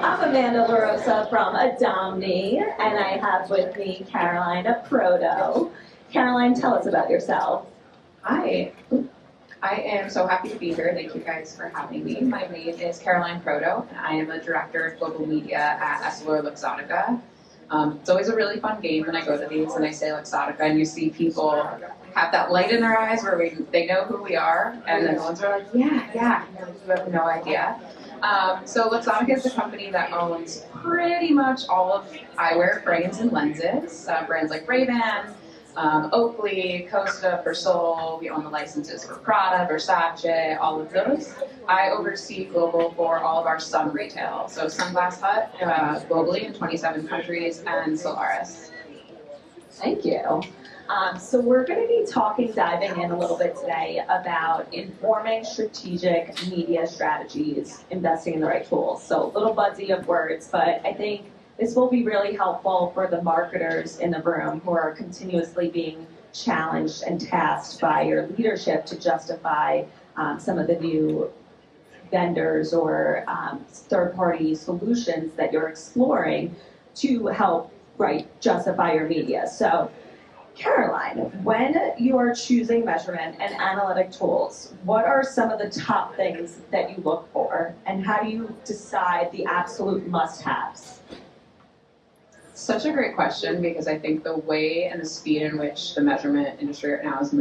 I'm Amanda Rosa from Adomni, and I have with me Caroline of Proto. Caroline, tell us about yourself. Hi, I am so happy to be here. Thank you guys for having me. My name is Caroline Proto, and I am a director of global media at Luxottica. It's always a really fun game when I go to these and I say Luxottica, and you see people have that light in their eyes where they know who we are, and then the ones are like, yeah, and you have no idea. So Luxottica is a company that owns pretty much all of eyewear frames and lenses, brands like Ray-Ban, Oakley, Costa, Persol. We own the licenses for Prada, Versace, all of those. I oversee global for all of our sun retail, so Sunglass Hut globally in 27 countries, and Solaris. Thank you. So we're going to be diving in a little bit today about informing strategic media strategies, investing in the right tools. So a little buzzy of words, but I think this will be really helpful for the marketers in the room who are continuously being challenged and tasked by your leadership to justify some of the new vendors or third-party solutions that you're exploring to help justify your media. So Caroline, when you are choosing measurement and analytic tools, what are some of the top things that you look for, and how do you decide the absolute must-haves? Such a great question, because I think the way and the speed in which the measurement industry right now is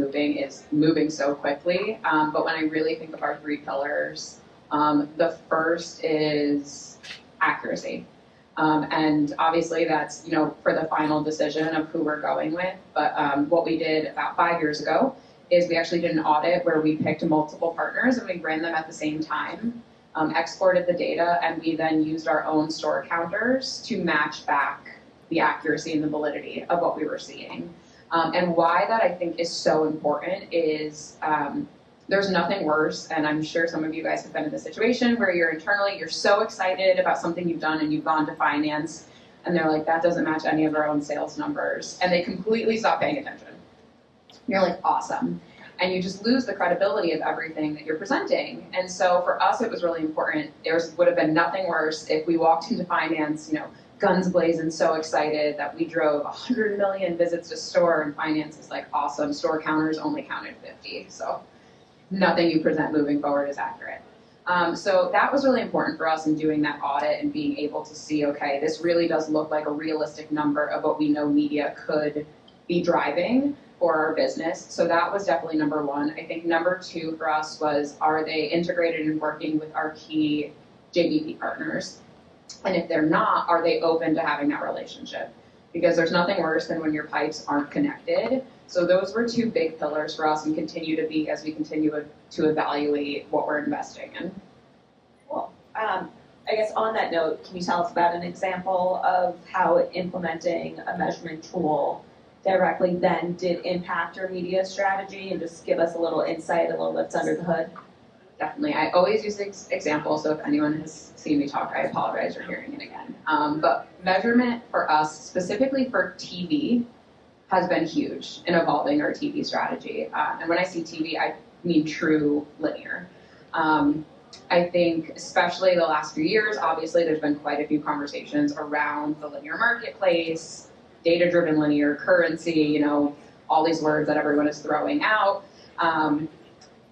moving so quickly. But when I really think of our three pillars, the first is accuracy. And obviously that's, for the final decision of who we're going with. But what we did about 5 years ago is we actually did an audit where we picked multiple partners and we ran them at the same time, exported the data, and we then used our own store counters to match back the accuracy and the validity of what we were seeing. And why that I think is so important is there's nothing worse, and I'm sure some of you guys have been in this situation where you're so excited about something you've done and you've gone to finance, and they're like, that doesn't match any of our own sales numbers, and they completely stop paying attention. You're like, awesome. And you just lose the credibility of everything that you're presenting. And so for us, it was really important. Would have been nothing worse if we walked into finance, guns blazing, so excited that we drove 100 million visits to store, and finance is like, awesome, store counters only counted 50. So nothing you present moving forward is accurate. So that was really important for us in doing that audit and being able to see, okay, this really does look like a realistic number of what we know media could be driving for our business. So that was definitely number one. I think number two for us was, are they integrated and working with our key JBP partners? And if they're not, are they open to having that relationship? Because there's nothing worse than when your pipes aren't connected. So those were two big pillars for us and continue to be as we continue to evaluate what we're investing in. Well, I guess on that note, can you tell us about an example of how implementing a measurement tool directly then did impact your media strategy, and just give us a little insight, a little lift under the hood? Definitely. I always use this example, so if anyone has seen me talk, I apologize for hearing it again. But measurement for us, specifically for TV, has been huge in evolving our TV strategy. And when I see TV, I mean true linear. I think especially the last few years, obviously there's been quite a few conversations around the linear marketplace, data-driven linear currency, all these words that everyone is throwing out.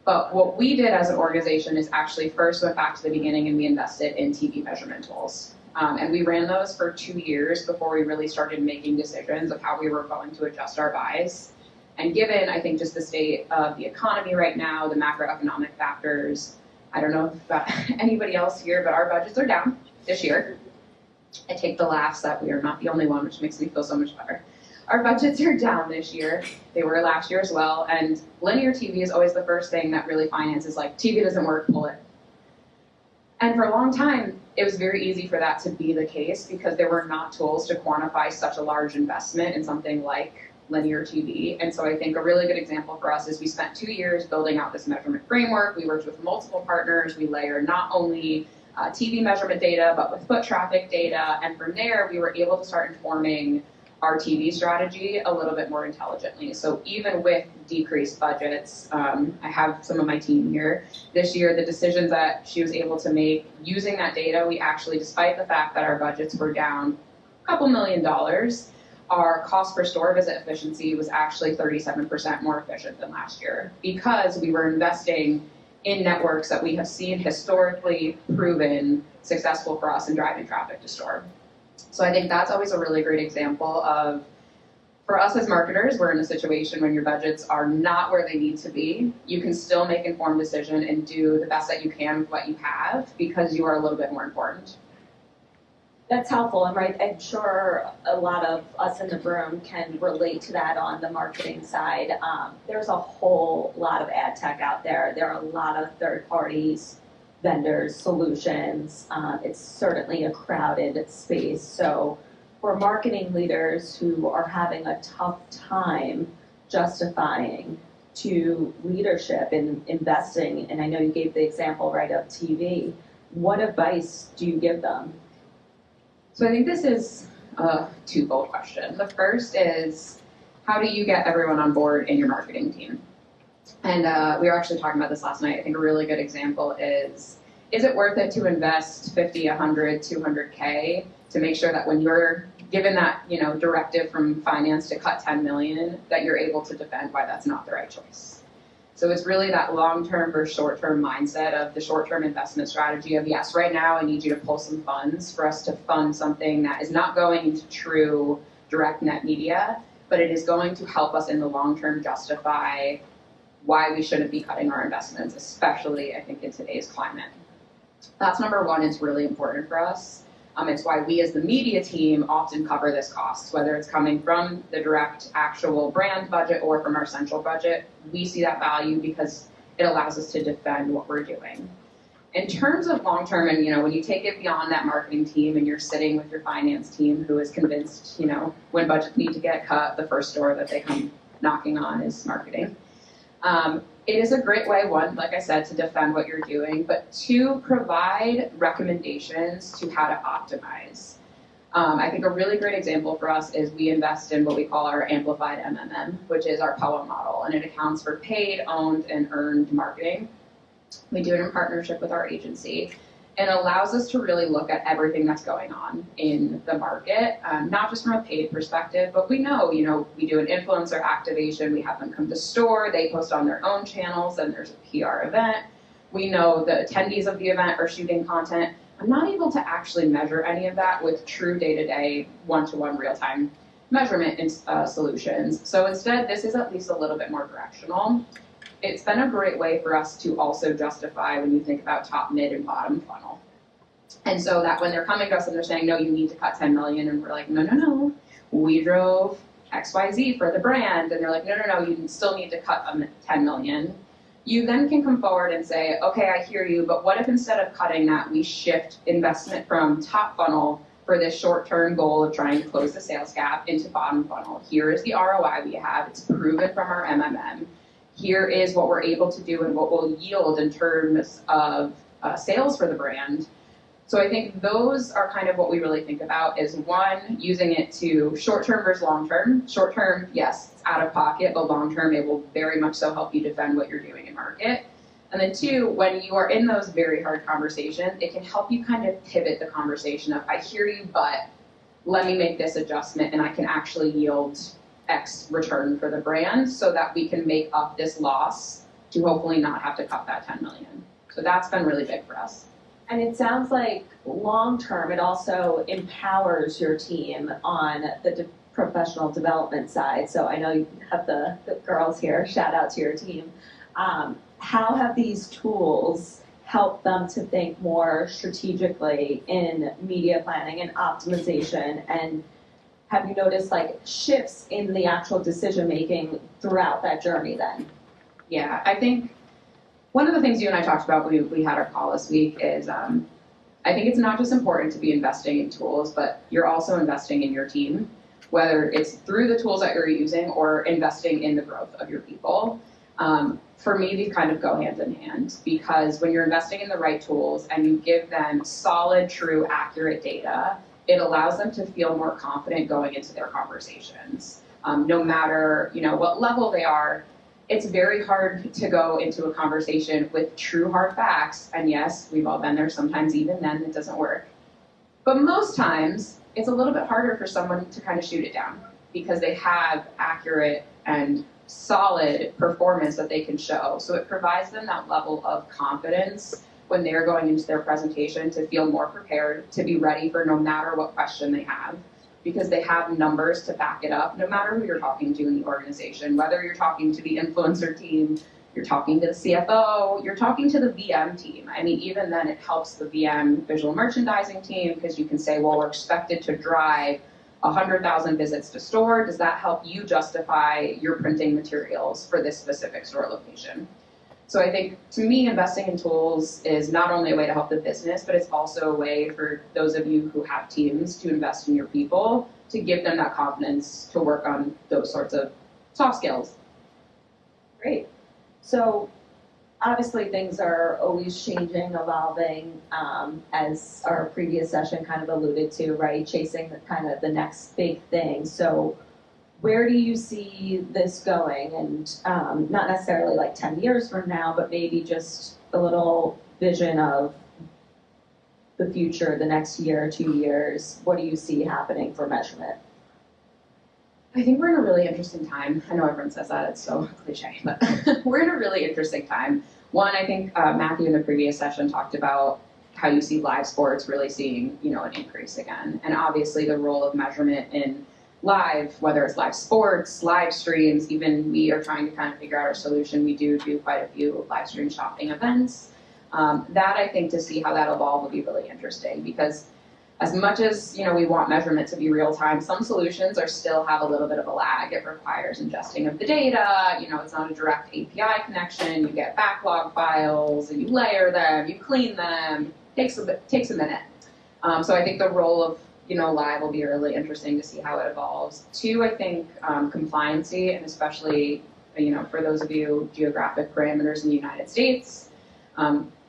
But what we did as an organization is actually first went back to the beginning and we invested in TV measurement tools. And we ran those for 2 years before we really started making decisions of how we were going to adjust our buys. And given, I think, just the state of the economy right now, the macroeconomic factors, I don't know about anybody else here, but our budgets are down this year. I take the laughs that we are not the only one, which makes me feel so much better. Our budgets are down this year. They were last year as well. And linear TV is always the first thing that really finance is like, TV doesn't work, pull it. And for a long time, it was very easy for that to be the case because there were not tools to quantify such a large investment in something like linear TV. And so I think a really good example for us is we spent 2 years building out this measurement framework. We worked with multiple partners. We layered not only TV measurement data, but with foot traffic data. And from there, we were able to start informing our TV strategy a little bit more intelligently. So even with decreased budgets, I have some of my team here. This year, the decisions that she was able to make using that data, we actually, despite the fact that our budgets were down a couple $1 million, our cost per store visit efficiency was actually 37% more efficient than last year because we were investing in networks that we have seen historically proven successful for us in driving traffic to store. So I think that's always a really great example of, for us as marketers, we're in a situation when your budgets are not where they need to be. You can still make informed decision and do the best that you can with what you have because you are a little bit more important. That's helpful, and right, I'm sure a lot of us in the room can relate to that on the marketing side. There's a whole lot of ad tech out there. There are a lot of third parties, vendors, solutions. It's certainly a crowded space. So for marketing leaders who are having a tough time justifying to leadership in investing, and I know you gave the example right of TV, what advice do you give them? So I think this is a twofold question. The first is, how do you get everyone on board in your marketing team? And we were actually talking about this last night. I think a really good example is it worth it to invest 50, 100, 200K to make sure that when you're given that, directive from finance to cut 10 million, that you're able to defend why that's not the right choice? So it's really that long-term versus short-term mindset of the short-term investment strategy of, yes, right now I need you to pull some funds for us to fund something that is not going into true direct net media, but it is going to help us in the long-term justify why we shouldn't be cutting our investments, especially, I think, in today's climate. That's number one. It's really important for us. It's why we as the media team often cover this cost, whether it's coming from the direct actual brand budget or from our central budget. We see that value because it allows us to defend what we're doing. In terms of long-term, and when you take it beyond that marketing team and you're sitting with your finance team who is convinced, when budgets need to get cut, the first door that they come knocking on is marketing. It is a great way, one, like I said, to defend what you're doing, but two, provide recommendations to how to optimize. I think a really great example for us is we invest in what we call our amplified MMM, which is our POA model, and it accounts for paid, owned, and earned marketing. We do it in partnership with our agency. And allows us to really look at everything that's going on in the market, not just from a paid perspective, but we know, we do an influencer activation, we have them come to store, they post on their own channels, and there's a PR event. We know the attendees of the event are shooting content. I'm not able to actually measure any of that with true day-to-day, one-to-one real-time measurement solutions. So instead, this is at least a little bit more directional. It's been a great way for us to also justify when you think about top, mid, and bottom funnel. And so that when they're coming to us and they're saying, no, you need to cut 10 million, and we're like, no, we drove XYZ for the brand, and they're like, no, you still need to cut 10 million. You then can come forward and say, okay, I hear you, but what if instead of cutting that, we shift investment from top funnel for this short-term goal of trying to close the sales gap into bottom funnel? Here is the ROI we have. It's proven from our MMM. Here is what we're able to do and what will yield in terms of sales for the brand. So I think those are kind of what we really think about is, one, using it to short-term versus long-term. Short-term, yes, it's out of pocket, but long-term, it will very much so help you defend what you're doing in market. And then two, when you are in those very hard conversations, it can help you kind of pivot the conversation of, I hear you, but let me make this adjustment and I can actually yield X return for the brand so that we can make up this loss to hopefully not have to cut that 10 million. So that's been really big for us. And it sounds like long-term, it also empowers your team on the professional development side. So I know you have the girls here, shout out to your team. How have these tools helped them to think more strategically in media planning and optimization? And have you noticed shifts in the actual decision making throughout that journey then? Yeah, I think one of the things you and I talked about when we had our call this week is I think it's not just important to be investing in tools, but you're also investing in your team, whether it's through the tools that you're using or investing in the growth of your people. For me, these kind of go hand in hand, because when you're investing in the right tools and you give them solid, true, accurate data, it allows them to feel more confident going into their conversations. No matter, what level they are, it's very hard to go into a conversation with true hard facts. And yes, we've all been there. Sometimes even then it doesn't work. But most times it's a little bit harder for someone to kind of shoot it down because they have accurate and solid performance that they can show. So it provides them that level of confidence when they're going into their presentation to feel more prepared, to be ready for no matter what question they have, because they have numbers to back it up, no matter who you're talking to in the organization, whether you're talking to the influencer team, you're talking to the CFO, you're talking to the VM team. I mean, even then it helps the VM visual merchandising team because you can say, well, we're expected to drive 100,000 visits to store. Does that help you justify your printing materials for this specific store location? So I think, to me, investing in tools is not only a way to help the business, but it's also a way for those of you who have teams to invest in your people, to give them that confidence to work on those sorts of soft skills. Great. So obviously things are always changing, evolving, as our previous session kind of alluded to, right? Chasing the next big thing. So where do you see this going? And not necessarily like 10 years from now, but maybe just a little vision of the future, the next year, 2 years. What do you see happening for measurement? I think we're in a really interesting time. I know everyone says that, it's so cliche, but we're in a really interesting time. One, I think Matthew in the previous session talked about how you see live sports really seeing, an increase again. And obviously the role of measurement in live, whether it's live sports, live streams, even we are trying to kind of figure out our solution. We do quite a few live stream shopping events. That I think to see how that evolve will be really interesting because as much as we want measurement to be real time, some solutions still have a little bit of a lag. It requires ingesting of the data. It's not a direct API connection. You get backlog files and you layer them, you clean them. Takes a minute. So I think the role of live will be really interesting to see how it evolves. Two, I think compliancy, and especially for those of you geographic parameters in the United States.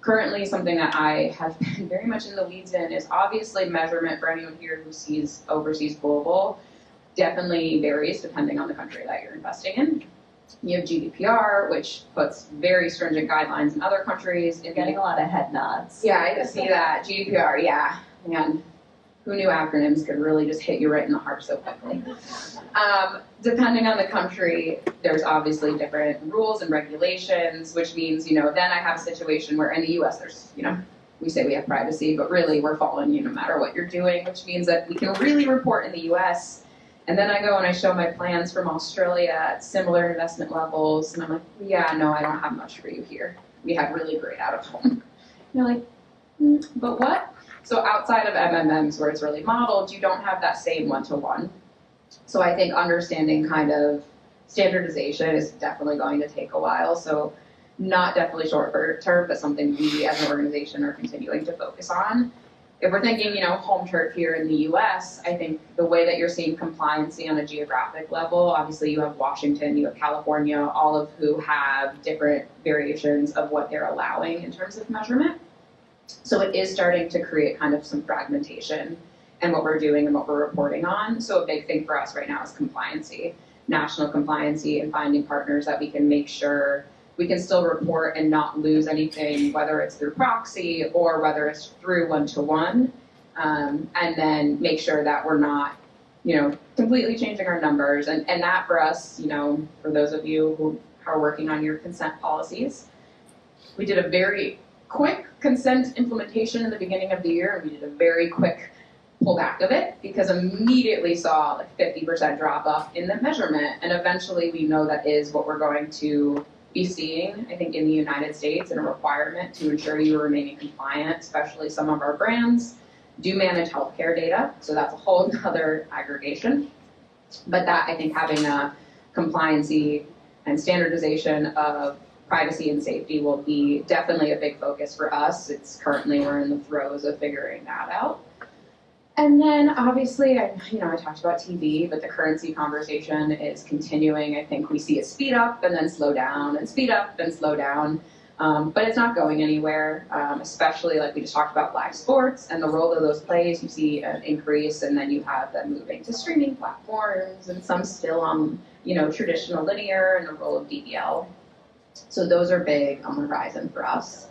Currently, something that I have been very much in the weeds in is obviously measurement for anyone here who sees overseas global definitely varies depending on the country that you're investing in. You have GDPR, which puts very stringent guidelines in other countries. You're getting a lot of head nods. Yeah, I see that. GDPR, yeah. Man, who knew acronyms could really just hit you right in the heart so quickly? Depending on the country, there's obviously different rules and regulations, which means, then I have a situation where in the US there's, we say we have privacy, but really we're following you no matter what you're doing, which means that we can really report in the US. And then I go and I show my plans from Australia at similar investment levels, and I'm like, yeah, no, I don't have much for you here. We have really great out of home. And you're like, but what? So outside of MMMs where it's really modeled, you don't have that same one-to-one. So I think understanding kind of standardization is definitely going to take a while. So not definitely short term, but something we as an organization are continuing to focus on. If we're thinking, home turf here in the US, I think the way that you're seeing compliancy on a geographic level, obviously you have Washington, you have California, all of who have different variations of what they're allowing in terms of measurement. So it is starting to create kind of some fragmentation in what we're doing and what we're reporting on. So a big thing for us right now is compliancy, national compliancy, and finding partners that we can make sure we can still report and not lose anything, whether it's through proxy or whether it's through one-to-one, and then make sure that we're not, completely changing our numbers. And that for us, for those of you who are working on your consent policies, we did a very quick consent implementation in the beginning of the year, and we did a very quick pullback of it because immediately saw like 50% drop off in the measurement, and eventually we know that is what we're going to be seeing, I think, in the United States, and a requirement to ensure you are remaining compliant, especially some of our brands do manage healthcare data, so that's a whole other aggregation. But that, I think, having a compliancy and standardization of privacy and safety will be definitely a big focus for us. We're in the throes of figuring that out. And then obviously, I talked about TV, but the currency conversation is continuing. I think we see it speed up and then slow down and speed up and slow down. But it's not going anywhere, especially like we just talked about live sports and the role that those plays. You see an increase, and then you have them moving to streaming platforms, and some still on, traditional linear and the role of DBL. So those are big on the horizon for us.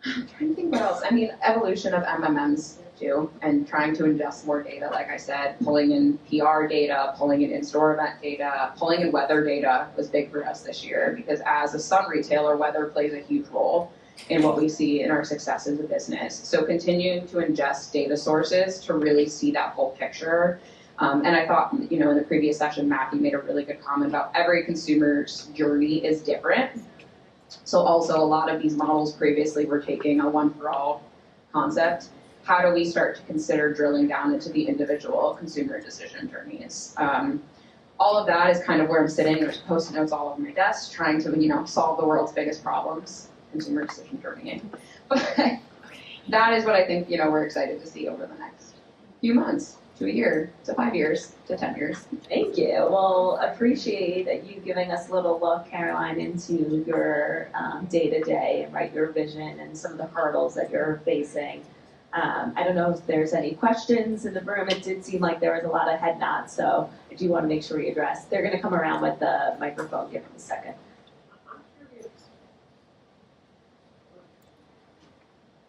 I'm trying to think what else. I mean, evolution of MMMs too, and trying to ingest more data, like I said, pulling in PR data, pulling in in-store event data, pulling in weather data was big for us this year, because as a sun retailer, weather plays a huge role in what we see in our success as a business. So continuing to ingest data sources to really see that whole picture. And I thought, in the previous session, Matthew made a really good comment about every consumer's journey is different. So also a lot of these models previously were taking a one-for-all concept. How do we start to consider drilling down into the individual consumer decision journeys? All of that is kind of where I'm sitting. There's Post-it notes all over my desk, trying to, solve the world's biggest problems, consumer decision journeying. But that is what I think, we're excited to see over the next few months, to a year, to 5 years, to 10 years. Thank you. Well, appreciate you giving us a little look, Caroline, into your day-to-day and your vision and some of the hurdles that you're facing. I don't know if there's any questions in the room. It did seem like there was a lot of head nods, so I do want to make sure we address. They're going to come around with the microphone. Give them a second. I'm curious.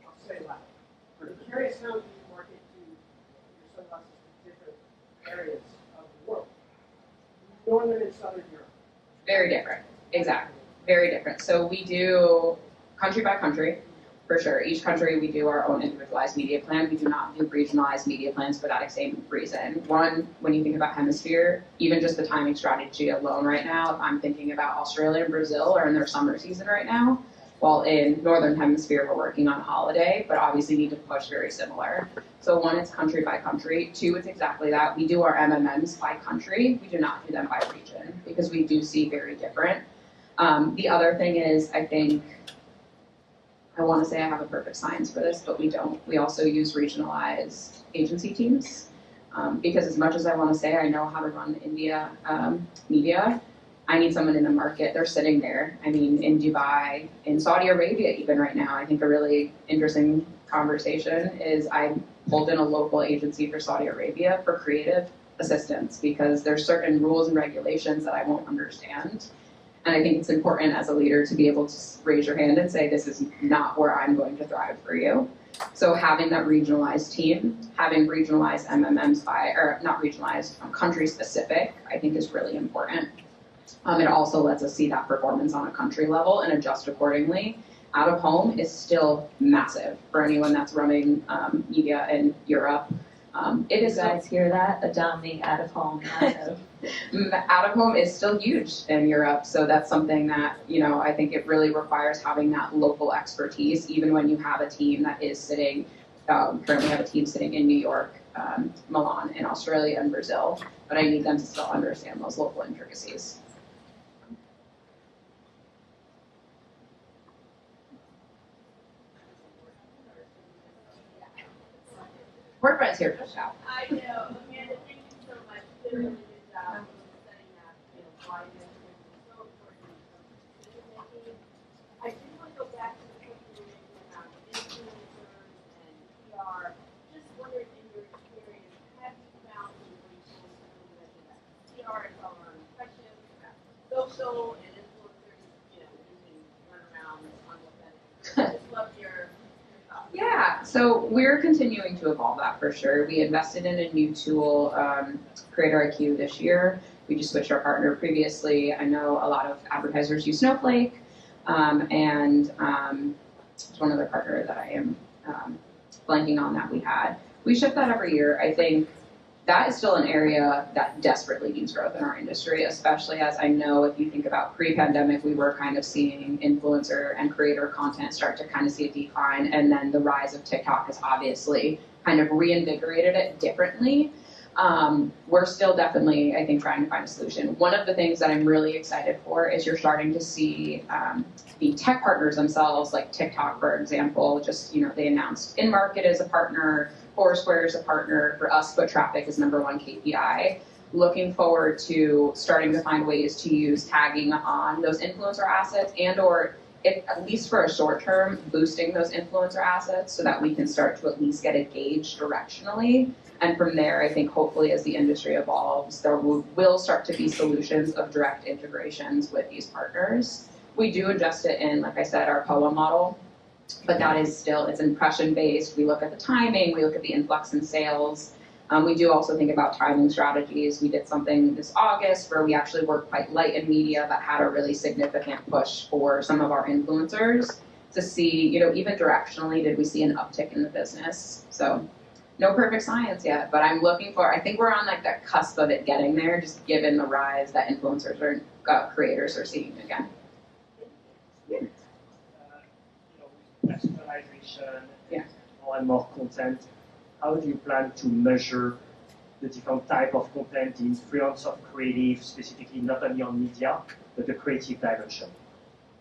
I'll say loud. I'm curious how you market to your sunglasses to different areas of the world. Northern and Southern Europe. Very different. Exactly. Very different. So we do country by country. For sure. Each country, we do our own individualized media plan. We do not do regionalized media plans for that same reason. One, when you think about hemisphere, even just the timing strategy alone right now, if I'm thinking about Australia and Brazil are in their summer season right now, while in Northern Hemisphere, we're working on holiday, but obviously need to push very similar. So one, it's country by country. Two, it's exactly that. We do our MMMs by country. We do not do them by region, because we do see very different. The other thing is, I want to say I have a perfect science for this, but we don't. We also use regionalized agency teams, because as much as I want to say I know how to run India media, I need someone in the market. They're sitting there. I mean, in Dubai, in Saudi Arabia even right now, I think a really interesting conversation is I pulled in a local agency for Saudi Arabia for creative assistance, because there's certain rules and regulations that I won't understand. And I think it's important as a leader to be able to raise your hand and say, this is not where I'm going to thrive for you. So having that regionalized team, having regionalized MMMs not regionalized, country specific, I think is really important. It also lets us see that performance on a country level and adjust accordingly. Out of home is still massive for anyone that's running media in Europe. It is. You guys hear that? Adomni, out of home, massive. Out of home is still huge in Europe, so that's something that, I think it really requires having that local expertise, even when you have a team that is sitting, currently have a team sitting in New York, Milan, and Australia and Brazil, but I need them to still understand those local intricacies. We're friends here, just out. I know. Amanda, thank you so much. You did a really good job of setting that, why measurement is so important in terms of decision making. I do want to go back to the point you were making about influencers and PR. Just wondering, in your experience, have you found some ways to really measure that? PR is all around impressions, social, and influencers, you can run around on what that is. I just love your thoughts. Yeah, so we're continuing to evolve that for sure. We invested in a new tool, Creator IQ, this year. We just switched our partner previously. I know a lot of advertisers use Snowflake, and there's one other partner that I am blanking on that we had. We ship that every year. I think that is still an area that desperately needs growth in our industry, especially as I know if you think about pre-pandemic, we were kind of seeing influencer and creator content start to kind of see a decline, and then the rise of TikTok has obviously kind of reinvigorated it differently. We're still definitely, I think, trying to find a solution. One of the things that I'm really excited for is you're starting to see the tech partners themselves, like TikTok, for example, just, they announced in-market as a partner, Foursquare is a partner. For us, foot traffic is #1 KPI. Looking forward to starting to find ways to use tagging on those influencer assets and or at least for a short term, boosting those influencer assets so that we can start to at least get a gauge directionally. And from there, I think hopefully as the industry evolves, there will start to be solutions of direct integrations with these partners. We do adjust it in, like I said, our POA model, but that is still, it's impression based. We look at the timing, we look at the influx in sales. We do also think about timing strategies. We did something this August where we actually worked quite light in media that had a really significant push for some of our influencers to see, even directionally, did we see an uptick in the business? So no perfect science yet, but I'm looking for, I think we're on like that cusp of it getting there, just given the rise that influencers or creators are seeing again. Personalization, more and more content. How do you plan to measure the different type of content, the influence of creative, specifically not only on media, but the creative dimension?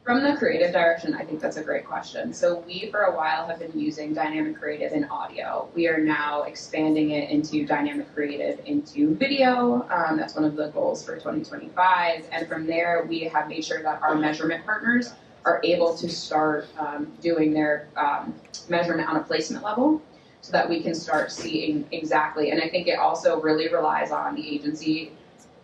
From the creative direction, I think that's a great question. So we, for a while, have been using dynamic creative in audio. We are now expanding it into dynamic creative into video. That's one of the goals for 2025. And from there, we have made sure that our measurement partners are able to start doing their measurement on a placement level so that we can start seeing exactly. And I think it also really relies on the agency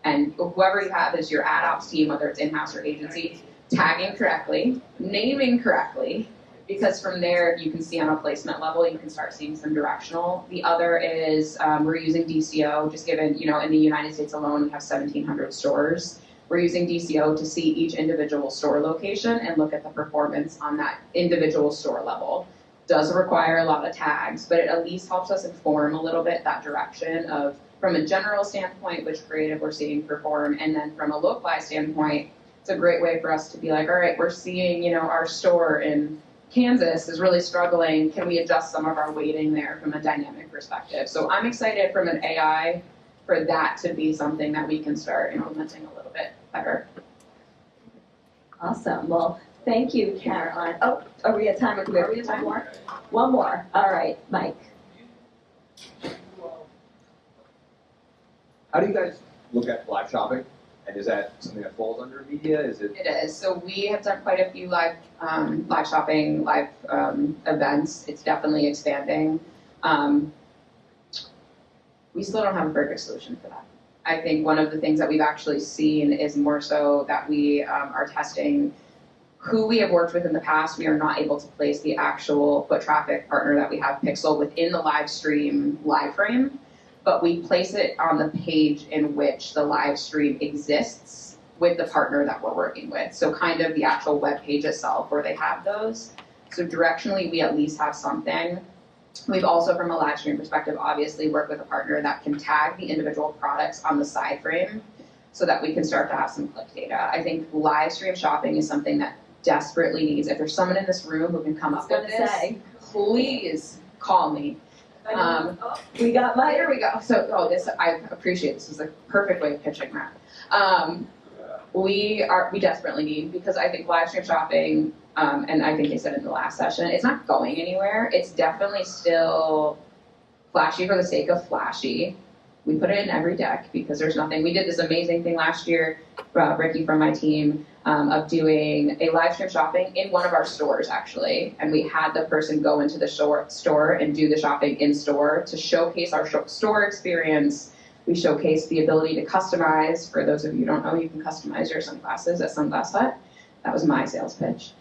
and whoever you have as your ad ops team, whether it's in-house or agency, tagging correctly, naming correctly, because from there you can see on a placement level, you can start seeing some directional. The other is we're using DCO, just given, in the United States alone, we have 1,700 stores. We're using DCO to see each individual store location and look at the performance on that individual store level. Does require a lot of tags, but it at least helps us inform a little bit that direction of, from a general standpoint, which creative we're seeing perform, and then from a localized standpoint, it's a great way for us to be like, all right, we're seeing, our store in Kansas is really struggling. Can we adjust some of our weighting there from a dynamic perspective? So I'm excited from an AI for that to be something that we can start implementing a little bit better. Awesome. Well, thank you, Caroline. Oh, are we at time? Are we at time more? One more. All right, Mike. How do you guys look at live shopping? And is that something that falls under media? Is it? It is. So we have done quite a few live shopping, live events. It's definitely expanding. We still don't have a perfect solution for that. I think one of the things that we've actually seen is more so that we are testing who we have worked with in the past. We are not able to place the actual foot traffic partner that we have Pixel within the live stream live frame, but we place it on the page in which the live stream exists with the partner that we're working with. So kind of the actual web page itself where they have those. So directionally, we at least have something. We've also, from a live stream perspective, obviously worked with a partner that can tag the individual products on the side frame so that we can start to have some click data. I think live stream shopping is something that desperately needs, if there's someone in this room who can come up with this, please call me. We got Mike. Here we go. So, this, I appreciate this. Is a perfect way of pitching that. We desperately need, because I think live stream shopping, and I think they said in the last session, it's not going anywhere. It's definitely still flashy for the sake of flashy. We put it in every deck because there's nothing. We did this amazing thing last year, Ricky from my team, of doing a live stream shopping in one of our stores, actually. And we had the person go into the store and do the shopping in store to showcase our store experience. We showcase the ability to customize. For those of you who don't know, you can customize your sunglasses at Sunglass Hut. That was my sales pitch.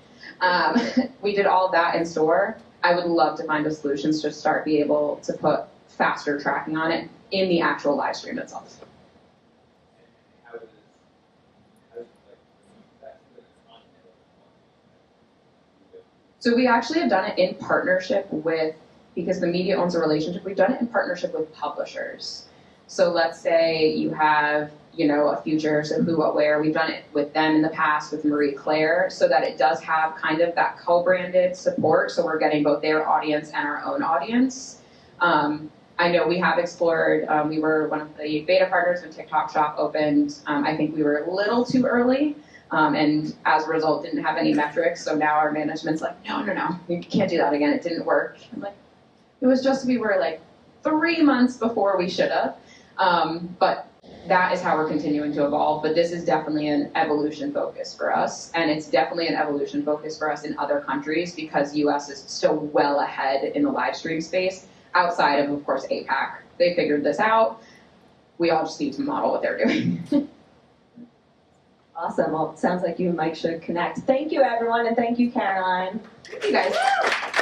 We did all of that in store. I would love to find a solution to start be able to put faster tracking on it in the actual live stream itself. So we actually have done it in partnership with, because the media owns a relationship, we've done it in partnership with publishers. So let's say you have, a Future, so Who, What, Where. We've done it with them in the past with Marie Claire, so that it does have kind of that co-branded support. So we're getting both their audience and our own audience. I know we have explored, we were one of the beta partners when TikTok Shop opened. I think we were a little too early. And as a result, didn't have any metrics. So now our management's like, no, you can't do that again. It didn't work. I'm like, it was just we were like 3 months before we should have. But that is how we're continuing to evolve, but this is definitely an evolution focus for us, and it's definitely an evolution focus for us in other countries because US is so well ahead in the live stream space outside of course, APAC. They figured this out. We all just need to model what they're doing. Awesome. Well, it sounds like you and Mike should connect. Thank you, everyone, and thank you, Caroline. Thank you guys.